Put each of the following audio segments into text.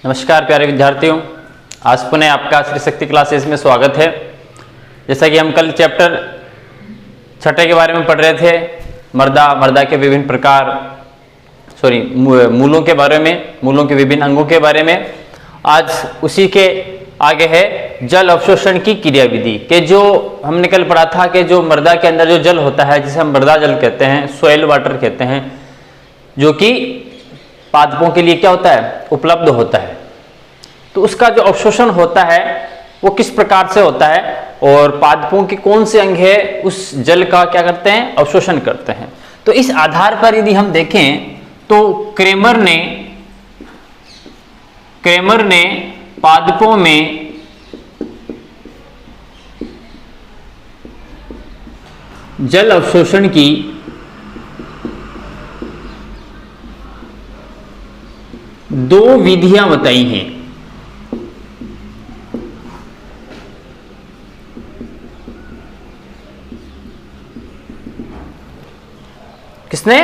नमस्कार प्यारे विद्यार्थियों, आज पुनः आपका श्री शक्ति क्लासेस में स्वागत है। जैसा कि हम कल चैप्टर 6 के बारे में पढ़ रहे थे, मृदा के विभिन्न प्रकार, मूलों के बारे में, मूलों के विभिन्न अंगों के बारे में। आज उसी के आगे है जल अवशोषण की क्रियाविधि के जो हमने कल पढ़ा था कि जो मृदा के अंदर जो जल होता है जिसे हम मृदा जल कहते हैं, सॉइल वाटर कहते हैं, जो कि पादपों के लिए क्या होता है, उपलब्ध होता है। तो उसका जो अवशोषण होता है वो किस प्रकार से होता है और पादपों के कौन से अंग है उस जल का क्या करते हैं, अवशोषण करते हैं। तो इस आधार पर यदि हम देखें तो क्रेमर ने पादपों में जल अवशोषण की दो विधियां बताई हैं। किसने?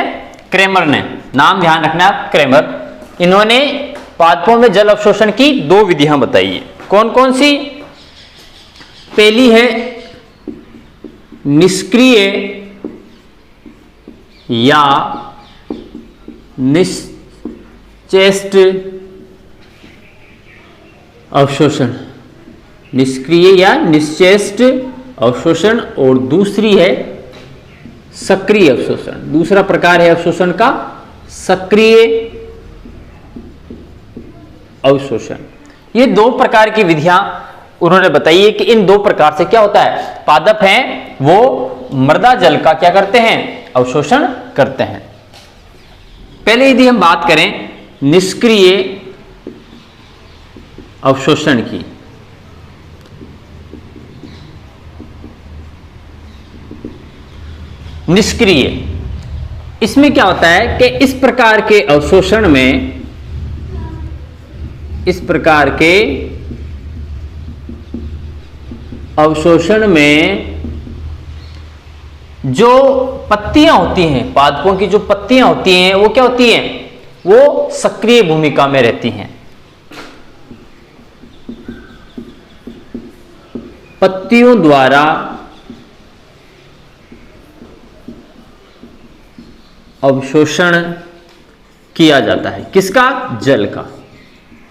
क्रेमर ने। नाम ध्यान रखना आप, क्रेमर। इन्होंने पादपों में जल अवशोषण की दो विधियां बताई है। कौन कौन सी? पहली है निष्क्रिय या निश्चेष्ट अवशोषण, निष्क्रिय या निश्चेष्ट अवशोषण, और दूसरी है सक्रिय अवशोषण। दूसरा प्रकार है अवशोषण का सक्रिय अवशोषण। ये दो प्रकार की विधियां उन्होंने बताई है कि इन दो प्रकार से क्या होता है, पादप हैं वो मृदा जल का क्या करते हैं, अवशोषण करते हैं। पहले यदि हम बात करें निष्क्रिय अवशोषण की, निष्क्रिय, इसमें क्या होता है कि इस प्रकार के अवशोषण में जो पत्तियां होती हैं, पादपों की जो पत्तियां होती हैं वो क्या होती हैं, वो सक्रिय भूमिका में रहती हैं। पत्तियों द्वारा अवशोषण किया जाता है। किसका? जल का।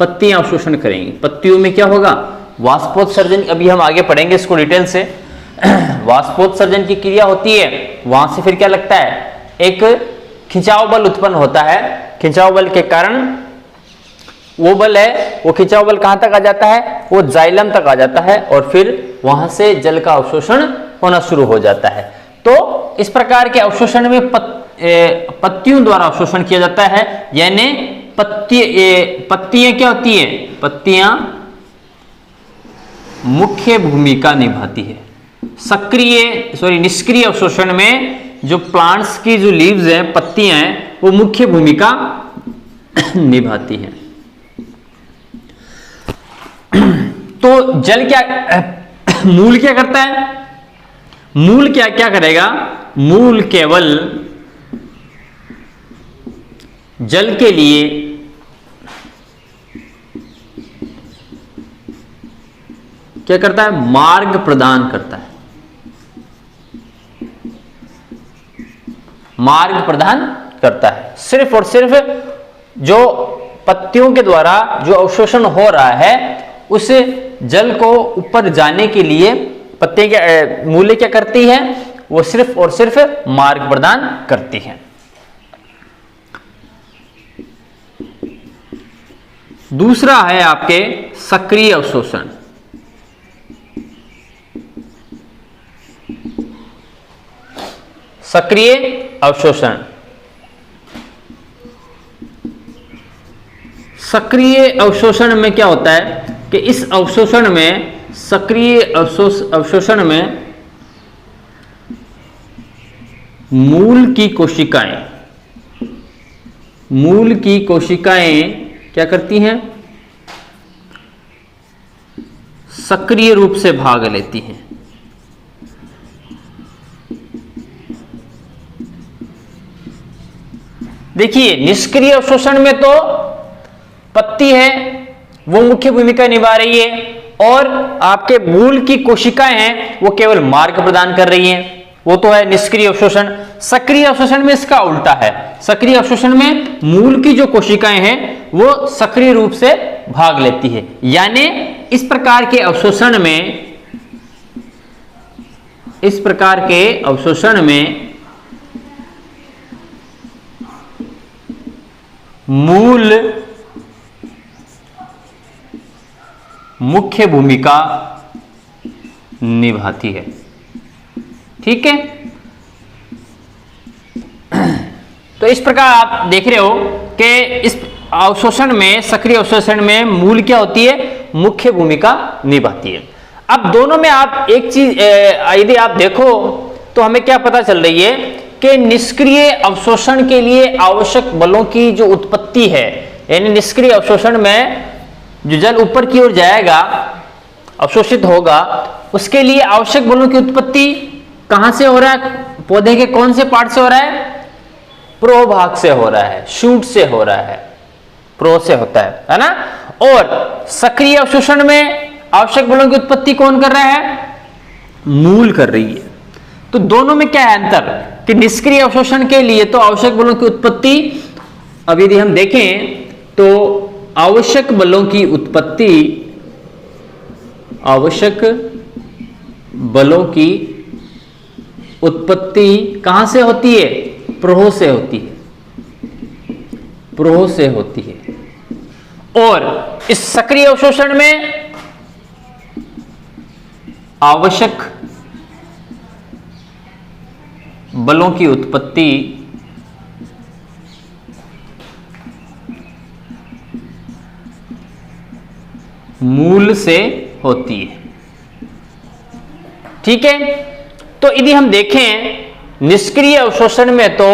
पत्तियां अवशोषण करेंगी। पत्तियों में क्या होगा, वाष्पोत्सर्जन। अभी हम आगे पढ़ेंगे इसको डिटेल से। वाष्पोत्सर्जन की क्रिया होती है, वहां से फिर क्या लगता है, एक खिंचाव बल उत्पन्न होता है। खिंचाव बल के कारण वो बल है, वो खिंचाव बल कहां तक आ जाता है, वो जाइलम तक आ जाता है और फिर वहां से जल का अवशोषण होना शुरू हो जाता है। तो इस प्रकार के अवशोषण में पत्तियों द्वारा अवशोषण किया जाता है। यानी पत्तियां क्या होती है, पत्तियां मुख्य भूमिका निभाती है। निष्क्रिय अवशोषण में जो प्लांट्स की जो लीव्स हैं, पत्तियां हैं, वो मुख्य भूमिका निभाती हैं। तो जल क्या, मूल क्या करता है, मूल क्या करेगा, मूल केवल जल के लिए क्या करता है, मार्ग प्रदान करता है। मार्ग प्रदान करता है। सिर्फ और सिर्फ जो पत्तियों के द्वारा जो अवशोषण हो रहा है उस जल को ऊपर जाने के लिए पत्ते के मूलें क्या करती है, वो सिर्फ और सिर्फ मार्ग प्रदान करती है। दूसरा है आपके सक्रिय अवशोषण। सक्रिय अवशोषण, सक्रिय अवशोषण में क्या होता है कि इस अवशोषण में, सक्रिय अवशोषण में मूल की कोशिकाएं क्या करती हैं, सक्रिय रूप से भाग लेती हैं। देखिए निष्क्रिय अवशोषण में तो पत्ती है वो मुख्य भूमिका निभा रही है, और आपके मूल की कोशिकाएं हैं वो केवल मार्ग प्रदान कर रही हैं। वो तो है निष्क्रिय अवशोषण। सक्रिय अवशोषण में इसका उल्टा है। सक्रिय अवशोषण में मूल की जो कोशिकाएं हैं वो सक्रिय रूप से भाग लेती है। यानी इस प्रकार के अवशोषण में मूल मुख्य भूमिका निभाती है। ठीक है, तो इस प्रकार आप देख रहे हो कि इस अवशोषण में, सक्रिय अवशोषण में मूल क्या होती है, मुख्य भूमिका निभाती है। अब दोनों में आप एक चीज यदि आप देखो तो हमें क्या पता चल रही है कि निष्क्रिय अवशोषण के लिए आवश्यक बलों की जो उत्पत्ति है, यानी निष्क्रिय अवशोषण में जो जल ऊपर की ओर जाएगा, अवशोषित होगा, उसके लिए आवश्यक बलों की उत्पत्ति कहां से हो रहा है, पौधे के कौन से पार्ट से हो रहा है, प्रोभाग से हो रहा है, शूट से हो रहा है, प्रो से होता है ना। और सक्रिय अवशोषण में आवश्यक बलों की उत्पत्ति कौन कर रहा है, मूल कर रही है। तो दोनों में क्या है अंतर कि निष्क्रिय अवशोषण के लिए तो आवश्यक बलों की उत्पत्ति, अब यदि हम देखें तो आवश्यक बलों की उत्पत्ति कहां से होती है, प्रोह से होती है। और इस सक्रिय अवशोषण में आवश्यक बलों की उत्पत्ति मूल से होती है। ठीक है, तो यदि हम देखें निष्क्रिय अवशोषण में, तो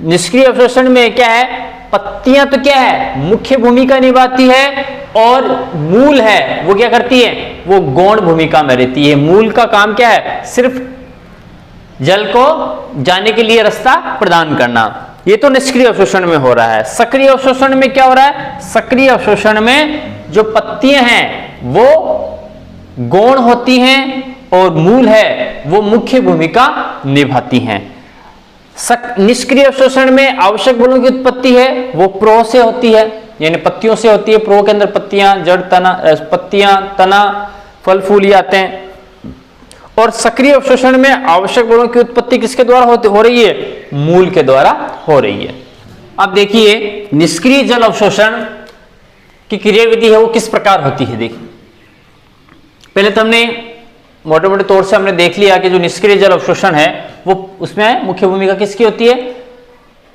निष्क्रिय अवशोषण में क्या है, पत्तियां तो क्या है, मुख्य भूमिका निभाती है, और मूल है वो क्या करती है, वो गौण भूमिका में रहती है। मूल का काम क्या है, सिर्फ जल को जाने के लिए रास्ता प्रदान करना। ये तो निष्क्रिय अवशोषण में हो रहा है। सक्रिय अवशोषण में क्या हो रहा है, सक्रिय अवशोषण में जो पत्तियां हैं वो गौण होती हैं, और मूल है वो मुख्य भूमिका निभाती हैं। निष्क्रिय अवशोषण में आवश्यक बलों की उत्पत्ति है वो प्रोह से होती है, यानी पत्तियों से होती है। प्रोह के अंदर पत्तियां, जड़, तना, पत्तियां, तना, फल फूल आते हैं। और सक्रिय अवशोषण में आवश्यक बलों की उत्पत्ति किसके द्वारा हो रही है, मूल के द्वारा हो रही है। अब देखिए निष्क्रिय जल अवशोषण की क्रियाविधि है वो किस प्रकार होती है। देखिए पहले तो हमने मोटे मोटे तौर से हमने देख लिया कि जो निष्क्रिय जल अवशोषण है वो, उसमें मुख्य भूमिका किसकी होती है,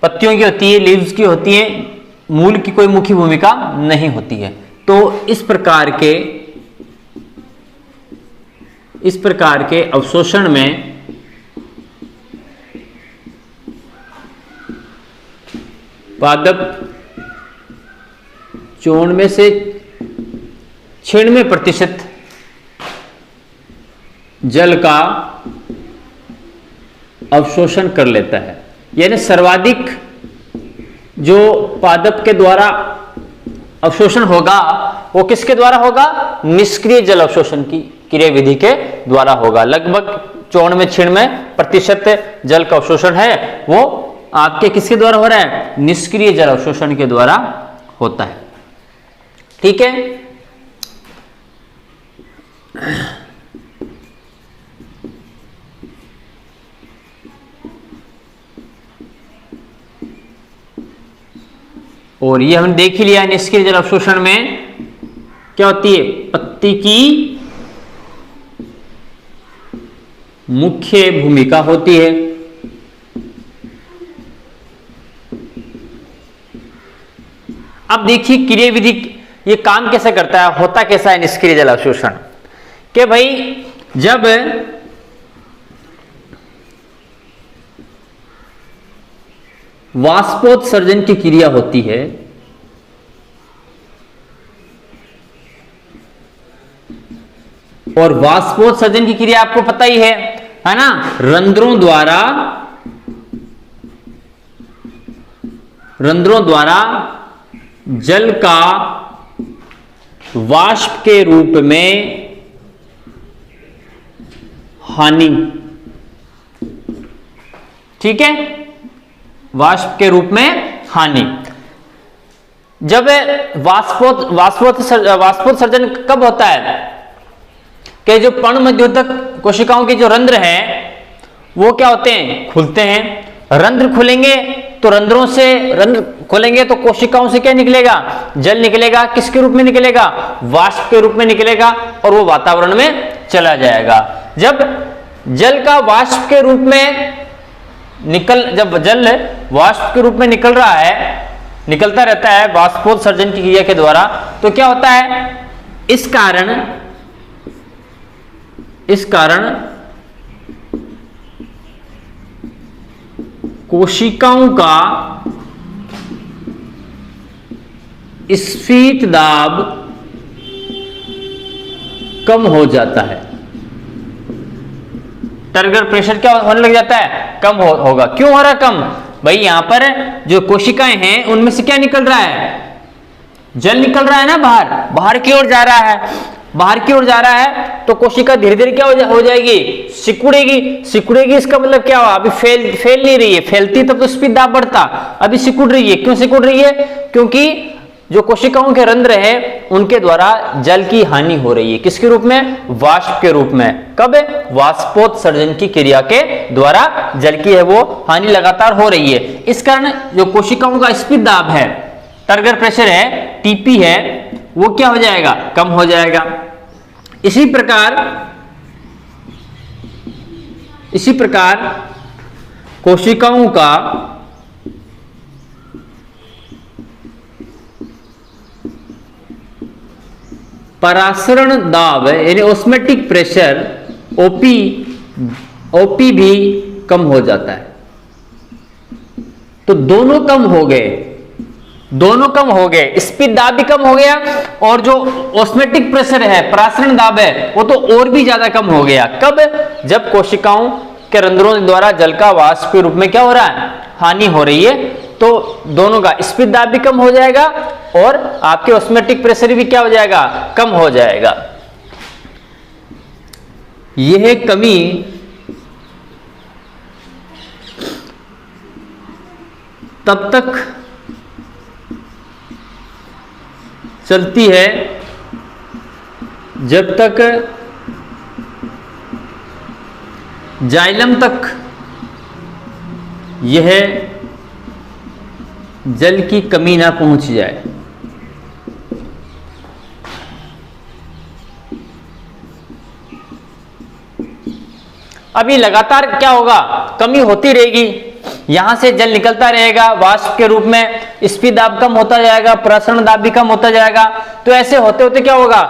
पत्तियों की होती है, लीव्स की होती है, मूल की कोई मुख्य भूमिका नहीं होती है। तो इस प्रकार के अवशोषण में पादप 94 से 96% जल का अवशोषण कर लेता है। यानी सर्वाधिक जो पादप के द्वारा अवशोषण होगा वो किसके द्वारा होगा, निष्क्रिय जल अवशोषण की क्रियाविधि के द्वारा होगा। लगभग 94-96% जल का अवशोषण है वो आपके किसके द्वारा हो रहा है, निष्क्रिय जल अवशोषण के द्वारा होता है। ठीक है, और ये हमने देख ही लिया निष्क्रिय जल अवशोषण में क्या होती है, पत्ती की मुख्य भूमिका होती है। अब देखिए क्रियाविधि ये काम कैसे करता है, होता कैसा है निष्क्रिय जल अवशोषण कि भाई जब वाष्पोत्सर्जन की क्रिया होती है और वाष्पोत्सर्जन की क्रिया आपको पता ही है ना, रंध्रों द्वारा जल का वाष्प के रूप में हानि, ठीक है, वाष्प के रूप में हानि। जब वाष्पोत्सर्जन कब होता है कि जो पर्णमध्योतक कोशिकाओं के जो रंध्र हैं वो क्या होते हैं, खुलते हैं। रंध्र खुलेंगे तो रंध्र खोलेंगे तो कोशिकाओं से क्या निकलेगा, जल निकलेगा। किसके रूप में निकलेगा, वाष्प के रूप में निकलेगा और वो वातावरण में चला जाएगा। जब जल का वाष्प के रूप में जब जल वाष्प के रूप में निकलता रहता है वाष्पोत्सर्जन की क्रिया के द्वारा, तो क्या होता है, इस कारण कोशिकाओं का स्फीत दाब कम हो जाता है। टर्गर प्रेशर क्या होने लग जाता है, कम होगा। क्यों हो रहा कम, भाई यहां पर जो कोशिकाएं हैं उनमें से क्या निकल रहा है, जल निकल रहा है ना, बाहर की ओर जा रहा है। तो कोशिका धीरे धीरे क्या हो जाएगी, सिकुड़ेगी। इसका मतलब क्या हुआ, अभी फैल नहीं रही है, फैलती तब तो स्पीड दाब बढ़ता, अभी सिकुड़ रही है। क्यों सिकुड़ रही है, क्योंकि जो कोशिकाओं के रंध्र है उनके द्वारा जल की हानि हो रही है। किसके रूप में, वाष्प के रूप में। कब, वाष्पोत्सर्जन की क्रिया के द्वारा जल की है वो हानि लगातार हो रही है। इस कारण जो कोशिकाओं का स्पीड दाब है, टर्गर प्रेशर है, टीपी है, वो क्या हो जाएगा, कम हो जाएगा। इसी प्रकार कोशिकाओं का परासरण दाब यानी ऑस्मेटिक प्रेशर ओपी भी कम हो जाता है। तो दोनों कम हो गए, स्पीड दाब भी कम हो गया और जो ऑस्मेटिक प्रेशर है, परासरण दाब है, वो तो और भी ज्यादा कम हो गया। कब, जब कोशिकाओं के रंध्रों द्वारा जल का वाष्प के रूप में क्या हो रहा है, हानि हो रही है। तो दोनों का स्पीड दाब भी कम हो जाएगा और आपके ऑस्मेटिक प्रेशर भी क्या हो जाएगा, कम हो जाएगा। यह कमी तब तक चलती है जब तक जाइलम तक यह जल की कमी ना पहुंच जाए। अभी लगातार क्या होगा, कमी होती रहेगी, यहां से जल निकलता रहेगा वाष्प के रूप में, स्पीड दाब कम होता जाएगा, प्रसरण दाब भी कम होता जाएगा। तो ऐसे होते होते क्या होगा,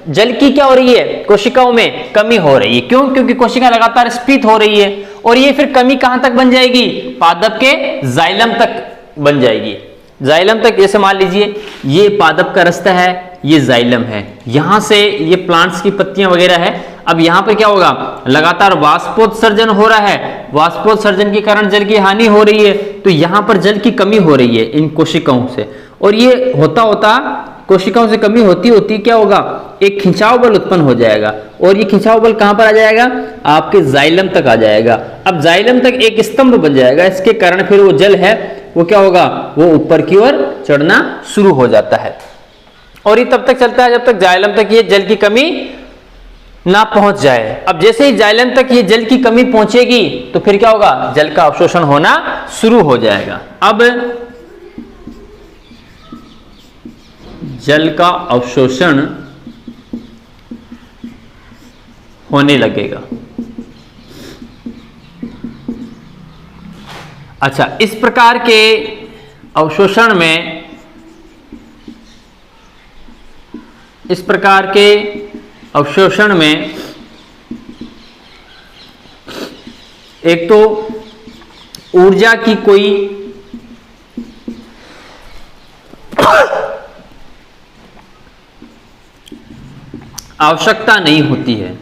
जल की क्या हो रही है, कोशिकाओं में कमी हो रही है। क्यों, क्योंकि कोशिका लगातार स्फीत हो रही है और ये फिर कमी कहां तक बन जाएगी, पादप के जाइलम तक बन जाएगी। जाइलम तक, जैसे मान लीजिए ये पादप का रास्ता है, ये जाइलम है, यहां से ये प्लांट्स की पत्तियां वगैरह है। अब यहां पर क्या होगा, लगातार वाष्पोत्सर्जन हो रहा है, वाष्पोत्सर्जन के कारण जल की हानि हो रही है। तो यहां पर जल की कमी हो रही है इन कोशिकाओं से, और ये होता होता कोशिकाओं से कमी होती होती क्या होगा, एक खिंचाव बल उत्पन्न हो जाएगा, और ये खिंचाव बल कहां पर आ जाएगा, आपके जाइलम तक आ जाएगा। अब जाइलम तक एक स्तंभ बन जाएगा, इसके कारण फिर वो जल है वो क्या होगा, वो ऊपर की ओर चढ़ना शुरू हो जाता है। और ये तब तक चलता है जब तक जाइलम तक ये जल की कमी ना पहुंच जाए। अब जैसे ही जाइलम तक ये जल की कमी पहुंचेगी तो फिर क्या होगा, जल का अवशोषण होना शुरू हो जाएगा। अब जल का अवशोषण होने लगेगा। अच्छा, इस प्रकार के अवशोषण में एक तो ऊर्जा की कोई आवश्यकता नहीं होती है।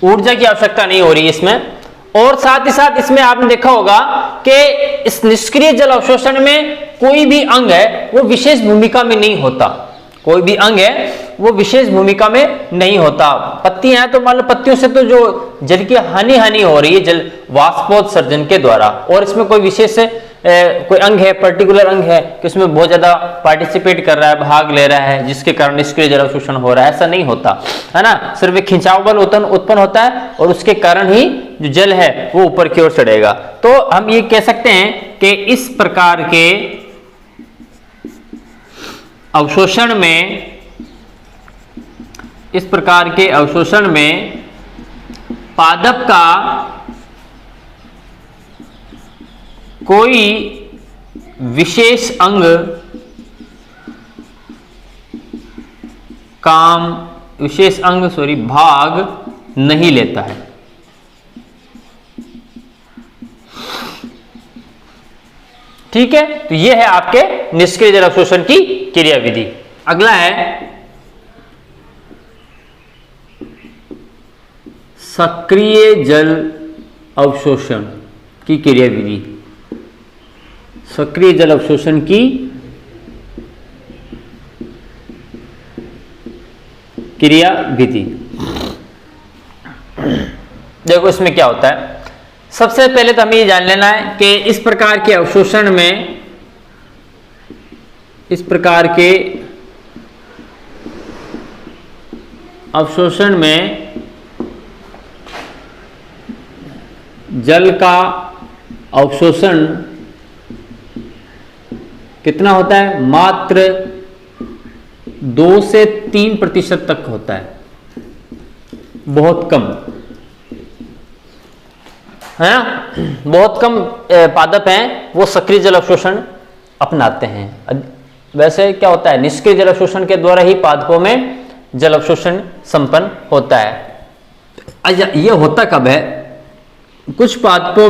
ऊर्जा की आवश्यकता नहीं हो रही इसमें, और साथ ही साथ इसमें आपने देखा होगा कि इस निष्क्रिय जल अवशोषण में कोई भी अंग है वो विशेष भूमिका में नहीं होता, कोई भी अंग है वो विशेष भूमिका में नहीं होता। पत्तियां हैं तो मान लो पत्तियों से तो जो जल की हानि हो रही है जल वाष्पोत्सर्जन के द्वारा, और इसमें कोई विशेष कोई अंग है, पर्टिकुलर अंग है कि उसमें बहुत ज्यादा पार्टिसिपेट कर रहा है, भाग ले रहा है, जिसके कारण निष्क्रिय जल अवशोषण हो रहा है, ऐसा नहीं होता है ना। सिर्फ एक खिंचाव बल उत्पन्न होता है और उसके कारण ही जो जल है वो ऊपर की ओर चढ़ेगा। तो हम ये कह सकते हैं कि इस प्रकार के अवशोषण में पादप का कोई विशेष अंग भाग नहीं लेता है। ठीक है, तो यह है आपके निष्क्रिय जल अवशोषण की क्रियाविधि। अगला है सक्रिय जल अवशोषण की क्रियाविधि। सक्रिय जल अवशोषण की क्रियाविधि, देखो इसमें क्या होता है। सबसे पहले तो हमें ये जान लेना है कि इस प्रकार के अवशोषण में जल का अवशोषण कितना होता है, मात्र 2 से 3% तक होता है, बहुत कम है ना। बहुत कम पादप हैं वो सक्रिय जल अवशोषण अपनाते हैं। वैसे क्या होता है, निष्क्रिय जल अवशोषण के द्वारा ही पादपों में जल अवशोषण संपन्न होता है। यह होता कब है, कुछ पादपों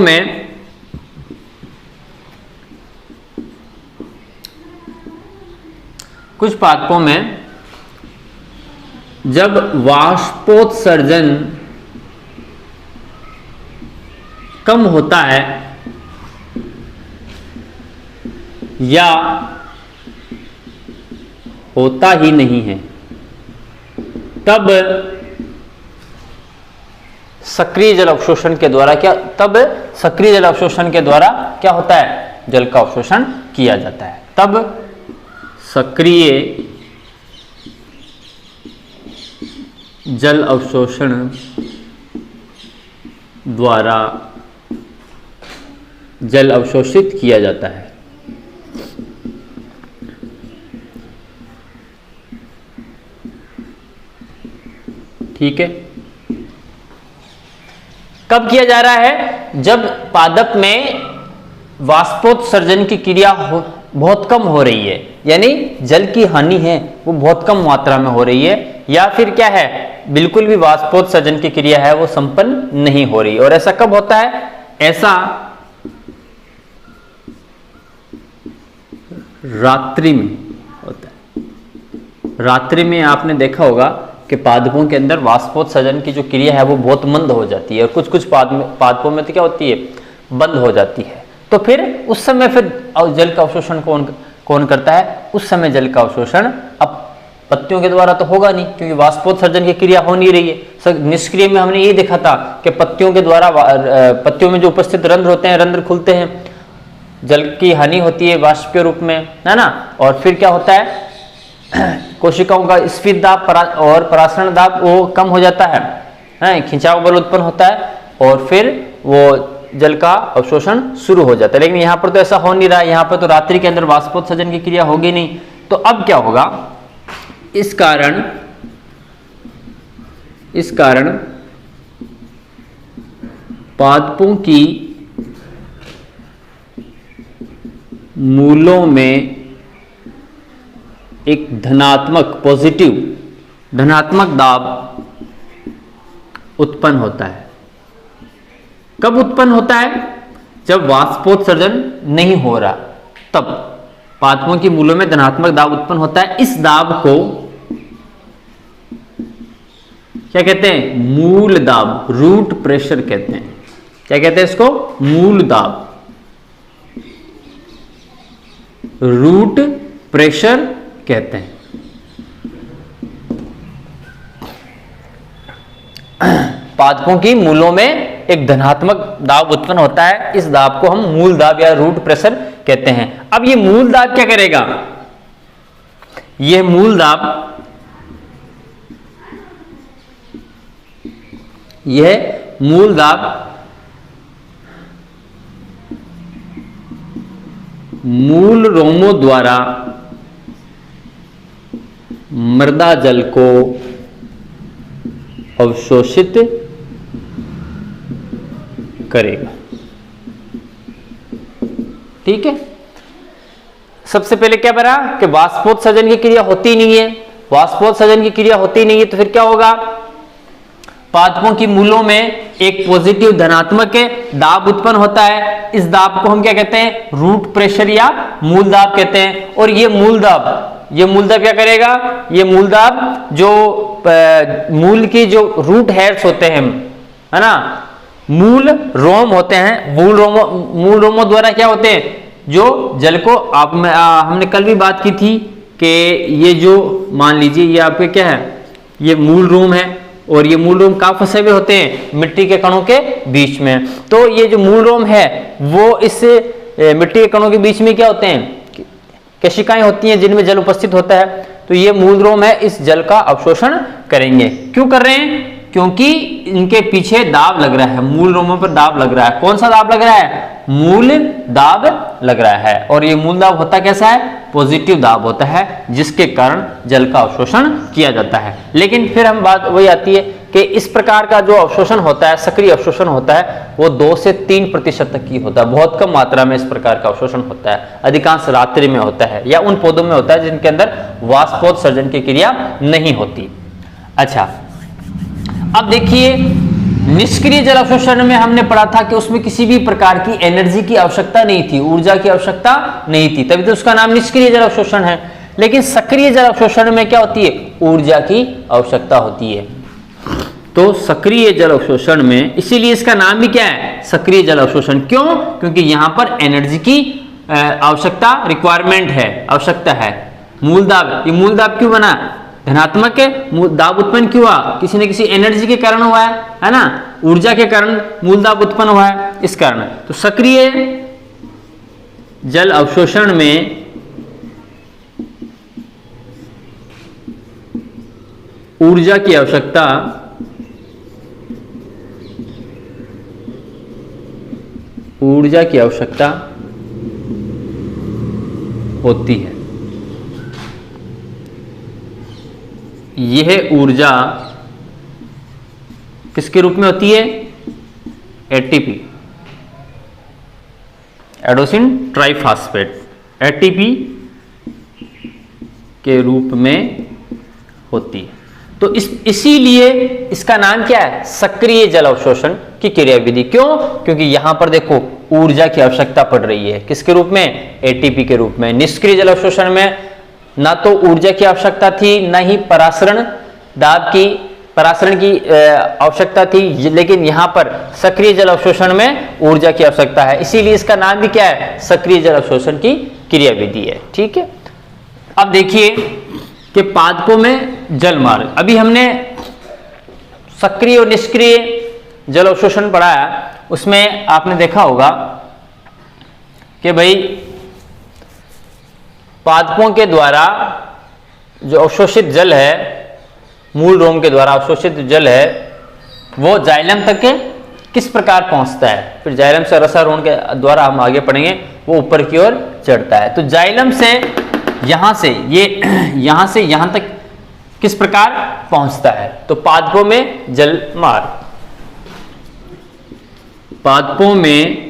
में जब वाष्पोत्सर्जन कम होता है या होता ही नहीं है, तब सक्रिय जल अवशोषण के द्वारा क्या होता है, जल का अवशोषण किया जाता है। तब सक्रिय जल अवशोषण द्वारा जल अवशोषित किया जाता है। ठीक है, कब किया जा रहा है, जब पादप में वाष्पोत्सर्जन की क्रिया बहुत कम हो रही है, यानी जल की हानि है वो बहुत कम मात्रा में हो रही है, या फिर क्या है, बिल्कुल भी वाष्पोत्सर्जन की क्रिया है वो संपन्न नहीं हो रही। और ऐसा कब होता है, ऐसा रात्रि में होता है। रात्रि में आपने देखा होगा कि पादपों के अंदर वाष्पोत्सर्जन की जो क्रिया है वो बहुत मंद हो जाती है, और कुछ कुछ पादपों में तो क्या होती है, बंद हो जाती है। तो फिर उस समय फिर जल का अवशोषण कौन करता है, उस समय जल का अवशोषण अब पत्तियों के द्वारा तो होगा नहीं, क्योंकि वाष्पोत्सर्जन की क्रिया हो नहीं रही है। निष्क्रिय में हमने ये देखा था कि पत्तियों के द्वारा पत्तियों में जो उपस्थित रंध्र होते हैं, रंध्र खुलते हैं, जल की हानि होती है वाष्प के रूप में, है ना। और फिर क्या होता है, कोशिकाओं का स्फीत दाब और परासरण दाब वो कम हो जाता है, खिंचाव बल उत्पन्न होता है, और फिर वो जल का अवशोषण शुरू हो जाता है। लेकिन यहाँ पर तो ऐसा हो नहीं रहा है, यहाँ पर तो रात्रि के अंदर वाष्पोत्सर्जन की क्रिया होगी नहीं। तो अब क्या होगा, इस कारण पादपों की मूलों में एक धनात्मक दाब उत्पन्न होता है। कब उत्पन्न होता है, जब वाष्पोत्सर्जन नहीं हो रहा, तब पादपों की मूलों में धनात्मक दाब उत्पन्न होता है। इस दाब को क्या कहते हैं, मूल दाब, रूट प्रेशर कहते हैं। क्या कहते हैं इसको, मूल दाब। रूट प्रेशर कहते हैं। पादपों की मूलों में एक धनात्मक दाब उत्पन्न होता है, इस दाब को हम मूल दाब या रूट प्रेशर कहते हैं। अब ये मूल दाब क्या करेगा, यह मूल दाब, यह मूल दाब मूल रोमों द्वारा मृदा जल को अवशोषित करेगा। ठीक है, सबसे पहले क्या बना कि वाष्पोत्सर्जन की क्रिया होती नहीं है, वाष्पोत्सर्जन की क्रिया होती नहीं है तो फिर क्या होगा, पादपों की मूलों में एक पॉजिटिव धनात्मक दाब उत्पन्न होता है। इस दाब को हम क्या कहते हैं, रूट प्रेशर या मूल दाब कहते हैं। और ये मूल दाब क्या करेगा, ये मूल दाब जो मूल की जो रूट हेयर्स होते हैं, है ना, मूल रोम होते हैं, मूल रोमों द्वारा क्या होते हैं, जो जल को हमने कल भी बात की थी कि ये जो मान लीजिए ये आपके क्या है, ये मूल रोम है और ये मूल रोम कहाँ फंसे हुए होते हैं, मिट्टी के कणों के बीच में। तो ये जो मूल रोम है वो इस मिट्टी के कणों के बीच में क्या होते हैं, केशिकाएं होती हैं जिनमें जल उपस्थित होता है। तो ये मूल रोम है, इस जल का अवशोषण करेंगे। क्यों कर रहे हैं, क्योंकि इनके पीछे दाब लग रहा है, मूल रोमों पर दाब लग रहा है। कौन सा दाब लग रहा है, मूल दाब लग रहा है। और ये मूल दाब होता कैसा है, पॉजिटिव दाब होता है, जिसके कारण जल का अवशोषण किया जाता है। लेकिन फिर हम बात वही आती है कि इस प्रकार का जो अवशोषण होता है, सक्रिय अवशोषण होता है, वो 2 से 3% तक की होता है। बहुत कम मात्रा में इस प्रकार का अवशोषण होता है, अधिकांश रात्रि में होता है या उन पौधों में होता है जिनके अंदर वाष्पोत्सर्जन की क्रिया नहीं होती। अच्छा, अब देखिए निष्क्रिय जल अवशोषण में हमने पढ़ा था कि उसमें किसी भी प्रकार की एनर्जी की आवश्यकता नहीं थी, ऊर्जा की आवश्यकता नहीं थी, तभी तो उसका नाम निष्क्रिय जल अवशोषण है। लेकिन सक्रिय जल अवशोषण में क्या होती है, ऊर्जा की आवश्यकता होती है। तो सक्रिय जल अवशोषण में, इसीलिए इसका नाम भी क्या है, सक्रिय जल अवशोषण। क्यों, क्योंकि यहां पर एनर्जी की आवश्यकता, रिक्वायरमेंट है, आवश्यकता है। मूल दाब, ये मूल दाब क्यों बना, धनात्मक दाब उत्पन्न क्यों हुआ, किसी न किसी एनर्जी के कारण हुआ है ना, ऊर्जा के कारण मूल दाब उत्पन्न हुआ है, इस कारण। तो सक्रिय जल अवशोषण में ऊर्जा की आवश्यकता होती है। यह ऊर्जा किसके रूप में होती है, एटीपी, एडोसिन ट्राइफॉस्फेट, एटीपी के रूप में होती है। तो इसीलिए इसका नाम क्या है, सक्रिय जल अवशोषण की क्रियाविधि। क्यों, क्योंकि यहां पर देखो ऊर्जा की आवश्यकता पड़ रही है, किसके रूप में, एटीपी के रूप में। निष्क्रिय जल अवशोषण में ना तो ऊर्जा की आवश्यकता थी, ना ही परासरण की आवश्यकता थी, लेकिन यहां पर सक्रिय जल अवशोषण में ऊर्जा की आवश्यकता है, इसीलिए इसका नाम भी क्या है, सक्रिय जल अवशोषण की क्रियाविधि है। ठीक है, अब देखिए कि पादपों में जल मार्ग, अभी हमने सक्रिय और निष्क्रिय जल अवशोषण पढ़ाया, उसमें आपने देखा होगा कि भाई पादपों के द्वारा जो अवशोषित जल है, मूल रोम के द्वारा अवशोषित जल है, वो जाइलम तक किस प्रकार पहुंचता है। फिर जाइलम से रसारोहण के द्वारा हम आगे पढ़ेंगे, वो ऊपर की ओर चढ़ता है। तो जाइलम से यहां से यहां तक किस प्रकार पहुंचता है, तो पादपों में जल मार्ग, पादपों में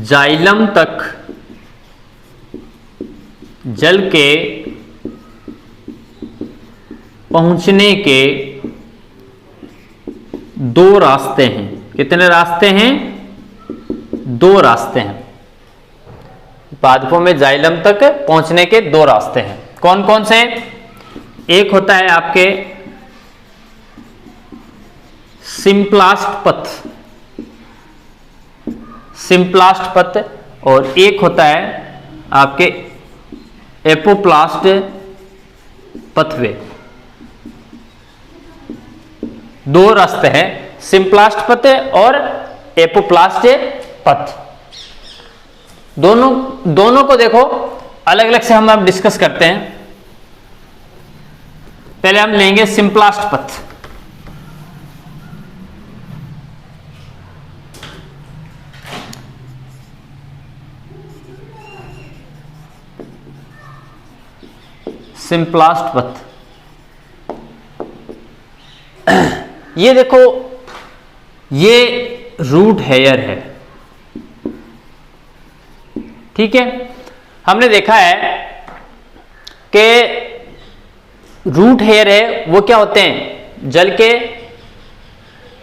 जाइलम तक जल के पहुंचने के 2 रास्ते हैं। कितने रास्ते हैं, 2 रास्ते हैं। पादपों में जाइलम तक पहुंचने के 2 रास्ते हैं। कौन कौन से, एक होता है आपके सिंप्लास्ट सिम्प्लास्ट पथ और एक होता है आपके एपोप्लास्ट पथवे। दो रास्ते हैं, सिम्प्लास्ट पथ और एपोप्लास्ट पथ। दोनों को देखो अलग अलग से हम अब डिस्कस करते हैं। पहले हम लेंगे सिम्प्लास्ट पथ। सिम्प्लास्ट पथ, ये देखो ये रूट हेयर है, ठीक है। हमने देखा है कि रूट हेयर है वो क्या होते हैं,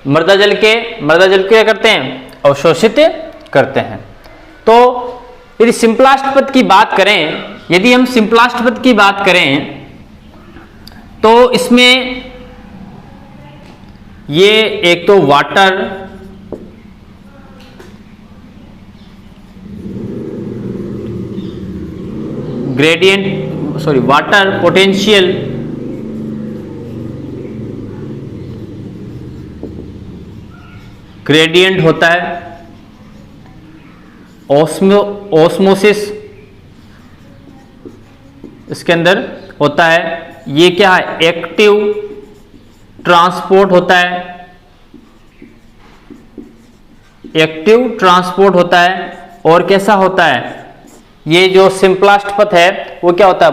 मृदा जल के क्या करते हैं, अवशोषित करते हैं। तो यदि सिम्प्लास्ट पथ की बात करें, यदि हम सिम्प्लास्ट पथ की बात करें तो इसमें ये एक तो water gradient, water potential gradient होता है, ऑस्मोसिस इसके अंदर होता है। ये क्या है, एक्टिव ट्रांसपोर्ट होता है, एक्टिव ट्रांसपोर्ट होता है। और कैसा होता है, ये जो सिम्प्लास्ट पथ है वो क्या होता है,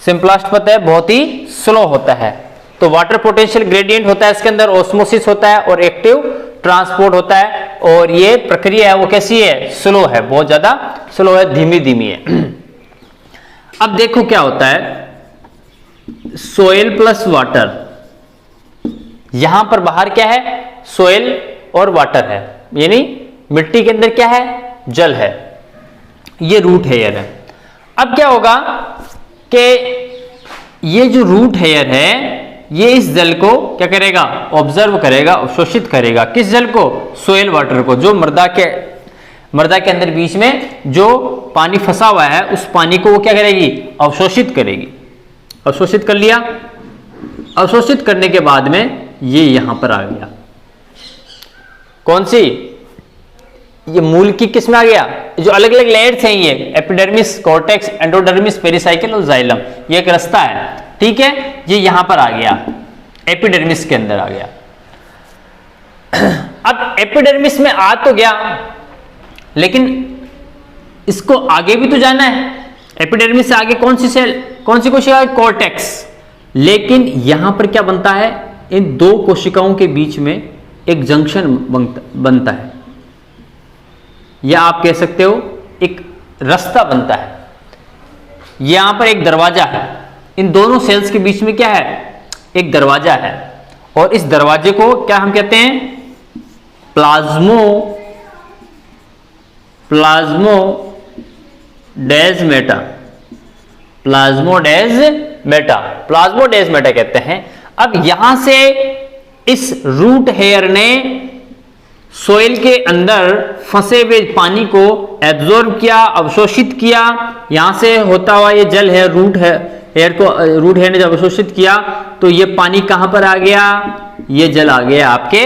सिम्प्लास्ट पथ है बहुत ही स्लो होता है। तो वाटर पोटेंशियल ग्रेडियंट होता है इसके अंदर, ऑस्मोसिस होता है और एक्टिव ट्रांसपोर्ट होता है। और ये प्रक्रिया है वो कैसी है, स्लो है, बहुत ज्यादा स्लो है, धीमी धीमी है। अब देखो क्या होता है, सोयल प्लस वाटर, यहां पर बाहर क्या है, सोयल और वाटर है, यानी मिट्टी के अंदर क्या है, जल है। ये रूट हेयर है। अब क्या होगा कि ये जो रूट हेयर है ये इस जल को क्या करेगा, ऑब्जर्व करेगा, अवशोषित करेगा। किस जल को, सोयल वाटर को, जो मृदा के अंदर बीच में जो पानी फंसा हुआ है उस पानी को वो क्या करेगी, अवशोषित करेगी। अवशोषित कर लिया, अवशोषित करने के बाद में ये यहां पर आ गया, कौन सी, ये मूल की किस में आ गया, जो अलग अलग लेयर्स हैं, ये एपिडर्मिस, कॉर्टेक्स, एंडोडर्मिस, पेरिसाइकिल और जाइलम, ये एक रास्ता है, ठीक है। ये यहां पर आ गया, एपिडर्मिस के अंदर आ गया। अब एपिडर्मिस में आ तो गया, लेकिन इसको आगे भी तो जाना है। एपिडर्मिस से आगे कौन सी सेल, कौन सी कोशिका, कॉर्टेक्स। लेकिन यहां पर क्या बनता है, इन दो कोशिकाओं के बीच में एक जंक्शन बनता है, या आप कह सकते हो एक रास्ता बनता है। यहां पर एक दरवाजा है, इन दोनों सेल्स के बीच में क्या है, एक दरवाजा है। और इस दरवाजे को क्या हम कहते हैं, प्लाज्मोडेस्मेटा कहते हैं। अब यहां से इस रूट हेयर ने सोइल के अंदर फंसे हुए पानी को एब्जॉर्ब किया, अवशोषित किया। यहां से होता हुआ ये जल है, रूट हेयर ने जब अवशोषित किया तो ये पानी कहां पर आ गया, ये जल आ गया आपके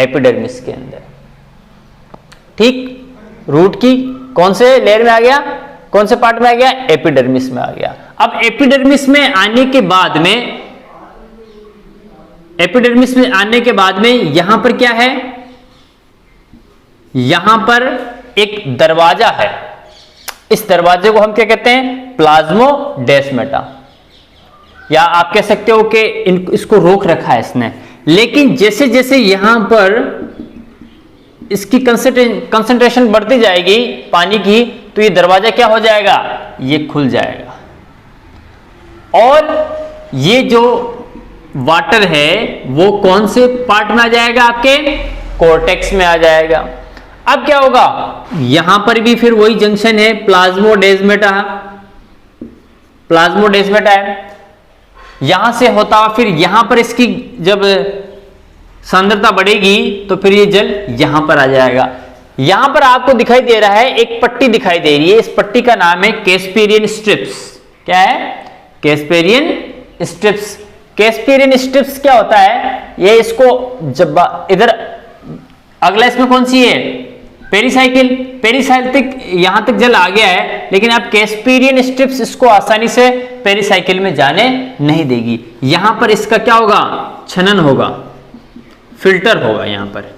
एपिडर्मिस के अंदर, ठीक। रूट की कौन से लेयर में आ गया, कौन से पार्ट में आ गया, एपिडर्मिस में आ गया। अब एपिडर्मिस में आने के बाद में यहां पर क्या है, यहां पर एक दरवाजा है। इस दरवाजे को हम क्या कहते हैं, प्लाज्मोडेस्मेटा, या आप कह सकते हो कि इसको रोक रखा है इसने। लेकिन जैसे जैसे यहां पर इसकी कंसंट्रेशन बढ़ती जाएगी पानी की, तो ये दरवाजा क्या हो जाएगा, ये खुल जाएगा। और ये जो वाटर है वो कौन से पार्ट में आ जाएगा, आपके कॉर्टेक्स में आ जाएगा। अब क्या होगा, यहां पर भी फिर वही जंक्शन है, प्लाज्मोडेस्मेटा है। यहां से होता हुआ फिर यहां पर इसकी जब सांद्रता बढ़ेगी तो फिर ये जल यहां पर आ जाएगा। यहां पर आपको दिखाई दे रहा है, एक पट्टी दिखाई दे रही है, इस पट्टी का नाम है कैस्पेरियन स्ट्रिप्स। क्या है? Casparian strips. कैस्पेरियन स्ट्रिप्स क्या होता है? ये इसको जब इधर अगला इसमें कौन सी है? पेरिसाइकिल। पेरिसाइकिल यहां तक जल आ गया है, लेकिन अब कैस्पेरियन स्ट्रिप्स इसको आसानी से पेरिसाइकिल में जाने नहीं देगी। यहां पर इसका क्या होगा? छनन होगा, फिल्टर होगा। यहां पर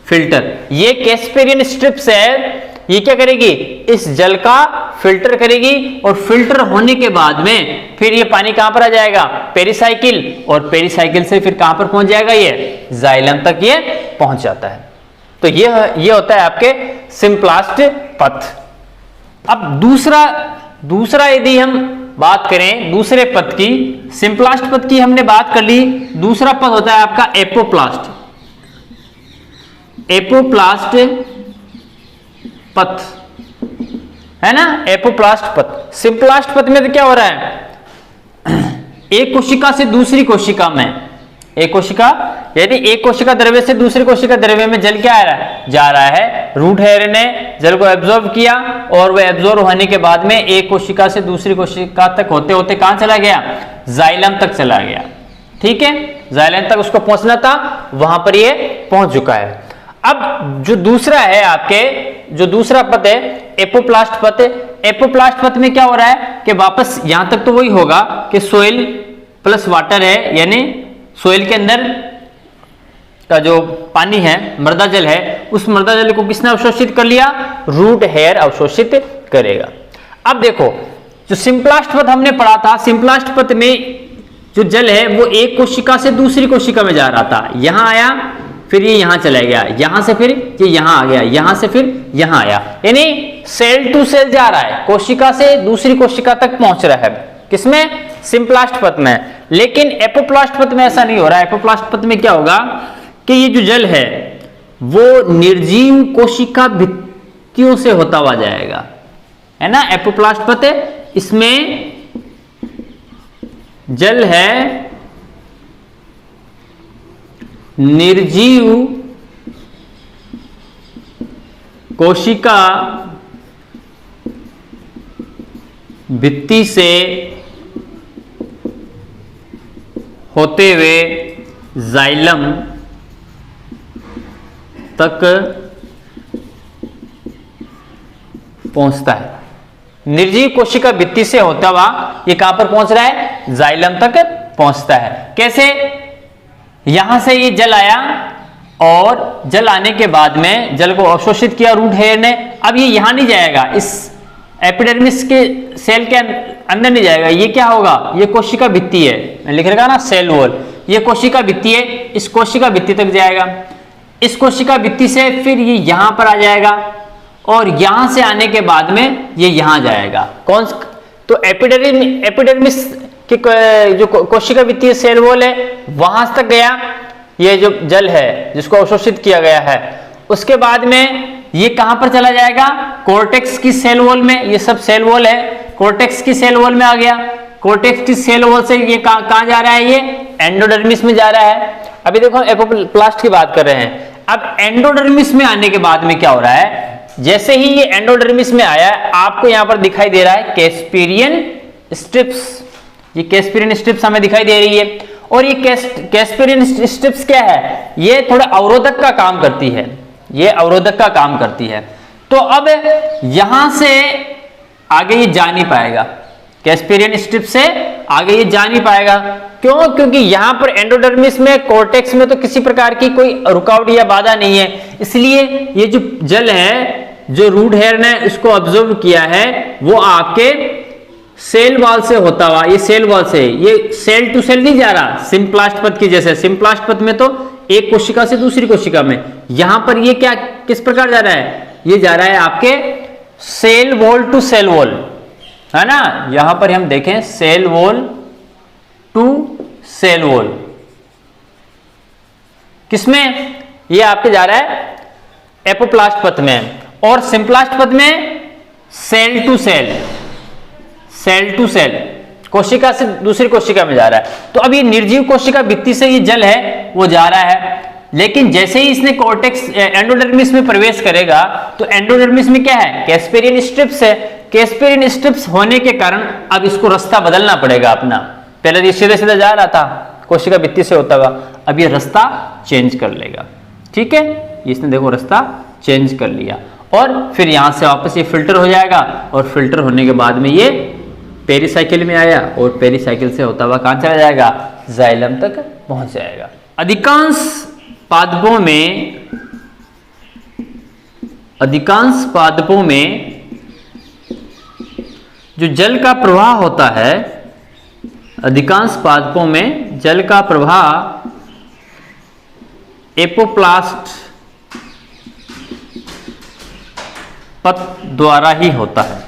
फिल्टर, ये कैस्पेरियन स्ट्रिप्स है, ये क्या करेगी? इस जल का फिल्टर करेगी, और फिल्टर होने के बाद में फिर ये पानी कहां पर आ जाएगा? पेरिसाइकिल, और पेरिसाइकिल से फिर कहां पर पहुंच जाएगा? ये जाइलम तक ये पहुंच जाता है। तो ये होता है आपके सिम्प्लास्ट पथ। अब दूसरा यदि हम बात करें दूसरे पथ की, सिम्प्लास्ट पथ की हमने बात कर ली, दूसरा पथ होता है आपका एपोप्लास्ट। एपोप्लास्ट पथ है ना, एपोप्लास्ट पथ। सिम्प्लास्ट पथ में तो क्या हो रहा है? एक कोशिका से दूसरी कोशिका में, एक कोशिका यानी एक कोशिका द्रव्य से दूसरी कोशिका द्रव्य में जल क्या आ रहा है? जा रहा है। रूट हेयर ने जल को एब्जॉर्ब किया, और वह एब्जॉर्ब होने के बाद में एक कोशिका से दूसरी कोशिका तक होते होते कहां चला गया? जाइलम तक चला गया। ठीक है, जाइलम तक उसको पहुंचना था, वहां पर ये पहुंच चुका है। अब जो दूसरा है आपके, जो दूसरा पथ है एपोप्लास्ट पथ, एपोप्लास्ट पथ में क्या हो रहा है कि वापस यहां तक तो वही होगा कि सोइल प्लस वाटर है, यानी सोइल के अंदर का जो पानी है, मृदा जल है, उस मृदा जल को किसने अवशोषित कर लिया? रूट हेयर अवशोषित करेगा। अब देखो, जो सिम्प्लास्ट पथ हमने पढ़ा था, सिम्प्लास्ट पथ में जो जल है वो एक कोशिका से दूसरी कोशिका में जा रहा था। यहां आया, फिर ये यहां चला गया, यहां से फिर ये यहां आ गया, यहां से फिर यहां आया, यानी सेल टू सेल जा रहा है, कोशिका से दूसरी कोशिका तक पहुंच रहा है। किसमें? सिम्प्लास्ट पथ में। लेकिन एपोप्लास्ट पथ में ऐसा नहीं हो रहा है। एपोप्लास्ट पथ में क्या होगा कि ये जो जल है वो निर्जीव कोशिका भित्तियों से होता हुआ जाएगा, है ना। एपोप्लास्ट पथ है, इसमें जल है निर्जीव कोशिका भित्ति से होते हुए जाइलम तक पहुंचता है। निर्जीव कोशिका भित्ति से होता हुआ ये कहां पर पहुंच रहा है? जाइलम तक पहुंचता है। कैसे? यहां से ये जल आया, और जल आने के बाद में जल को अवशोषित किया रूट हेयर ने। अब ये यहां नहीं जाएगा, इस एपिडर्मिस के सेल के अंदर नहीं जाएगा। ये क्या होगा? ये कोशिका भित्ति है, मैं लिख रखा ना सेल वॉल, ये कोशिका भित्ति है, इस कोशिका भित्ति तक जाएगा। इस कोशिका भित्ति से फिर ये यहां पर आ जाएगा, और यहां से आने के बाद में ये यहां जाएगा। कौन? तो एपिडर्मिस कि जो कोशिका भित्ति सेल वॉल है वहां तक गया ये जो जल है जिसको अवशोषित किया गया है। उसके बाद में ये कहां पर चला जाएगा? कोर्टेक्स की सेल वॉल में। ये सब सेल वॉल है, कोर्टेक्स की सेल वॉल में आ गया। कोर्टेक्स की सेल वॉल से ये कहां जा रहा है? ये एंडोडर्मिस में जा रहा है। अभी देखो हम एपोप्लास्ट की बात कर रहे हैं। अब एंडोडर्मिस में आने के बाद में क्या हो रहा है? जैसे ही ये एंडोडर्मिस में आया, आपको यहां पर दिखाई दे रहा है कैस्पेरियन स्ट्रिप्स। ये कैस्पेरियन स्ट्रिप्स हमें दिखाई दे रही है, और ये कैस्पेरियन स्ट्रिप्स क्या है? ये थोड़ा अवरोधक का काम करती है, ये अवरोधक का काम करती है। तो अब यहां से आगे ये जा नहीं पाएगा, कैस्पेरियन स्ट्रिप से आगे ये जा नहीं पाएगा। क्यों? क्योंकि यहां पर एंडोडर्मिस में, कोर्टेक्स में तो किसी प्रकार की कोई रुकावट या बाधा नहीं है, इसलिए ये जो जल है जो रूट हेयर ने इसको ऑब्जर्व किया है वो आपके सेल वॉल से होता हुआ, ये सेल वॉल से, ये सेल टू सेल नहीं जा रहा सिम्प्लास्ट पथ की जैसे। सिम्प्लास्ट पथ में तो एक कोशिका से दूसरी कोशिका में, यहां पर ये क्या किस प्रकार जा रहा है? ये जा रहा है आपके cell wall to cell wall, है ना। यहां पर हम देखें cell wall to cell wall, किसमें? ये आपके जा रहा है एपोप्लास्ट पथ में। और सिम्प्लास्ट पथ में cell to cell, cell to cell, कोशिका से दूसरी कोशिका में जा रहा है। तो अब ये निर्जीव कोशिका भित्ति से ये जल है वो जा रहा है, लेकिन जैसे ही इसने कॉर्टेक्स एंडोडर्मिस में प्रवेश करेगा तो एंडोडर्मिस में क्या है, कैस्पेरियन स्ट्रिप्स है। कैस्पेरियन स्ट्रिप्स होने के कारण अब इसको रास्ता बदलना पड़ेगा अपना। पहले ये सीधा सीधा जा रहा था, कोशिका भित्ति से होता हुआ, अब ये रास्ता चेंज कर लेगा। ठीक है, इसने देखो रास्ता चेंज कर लिया और फिर यहां से वापस ये फिल्टर हो जाएगा और फिल्टर होने के बाद में ये पेरिसाइकिल में आया और पेरिसाइकिल से होता हुआ कहां चला जाएगा, जाइलम तक पहुंच जाएगा। अधिकांश पादपों में जो जल का प्रवाह होता है, अधिकांश पादपों में जल का प्रवाह एपोप्लास्ट पथ द्वारा ही होता है।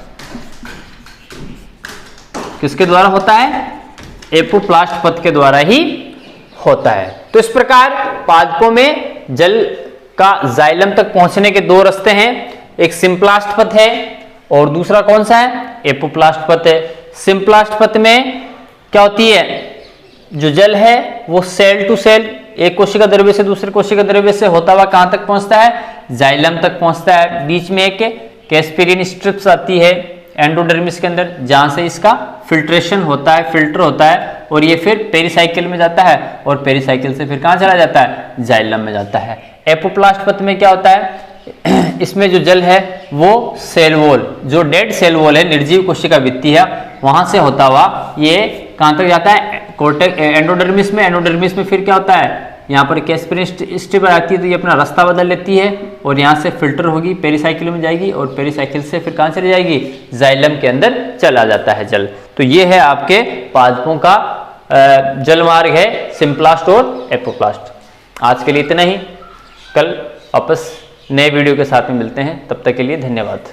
किसके द्वारा होता है, एपोप्लास्ट पथ के द्वारा ही होता है। तो इस प्रकार पादपों में जल का जाइलम तक पहुंचने के दो रास्ते हैं, एक सिंप्लास्ट पथ है और दूसरा कौन सा है, एपोप्लास्ट पथ है। सिंप्लास्ट पथ में क्या होती है, जो जल है वो सेल टू सेल, एक कोशिका द्रव्य से दूसरे कोशिका द्रव्य से होता हुआ कहां तक पहुंचता है, जाइलम तक पहुंचता है। बीच में एक कैस्पेरियन स्ट्रिप्स आती है एंडोडर्मिस के अंदर, जहां से इसका फिल्ट्रेशन होता है, फिल्टर होता है और ये फिर पेरिसाइकिल में जाता है और पेरिसाइकिल से फिर कहां चला जाता है, जाइलम में जाता है। एपोप्लास्ट पथ में क्या होता है, इसमें जो जल है वो सेल वॉल, जो डेड सेल वॉल है, निर्जीव कोशिका भित्ति है, वहां से होता हुआ ये कहां तक जाता है, कोर्टेक्स एंडोडर्मिस में। एंडोडर्मिस में फिर क्या होता है, यहाँ पर कैस्पेरियन स्ट्रिप आती है तो ये अपना रास्ता बदल लेती है और यहाँ से फिल्टर होगी, पेरिसाइकिल में जाएगी और पेरिसाइकिल से फिर कहाँ चली जाएगी, जाइलम के अंदर चला जाता है जल। तो ये है आपके पादपों का जल मार्ग है, सिंप्लास्ट और एपोप्लास्ट। आज के लिए इतना ही, कल वापस नए वीडियो के साथ में मिलते हैं, तब तक के लिए धन्यवाद।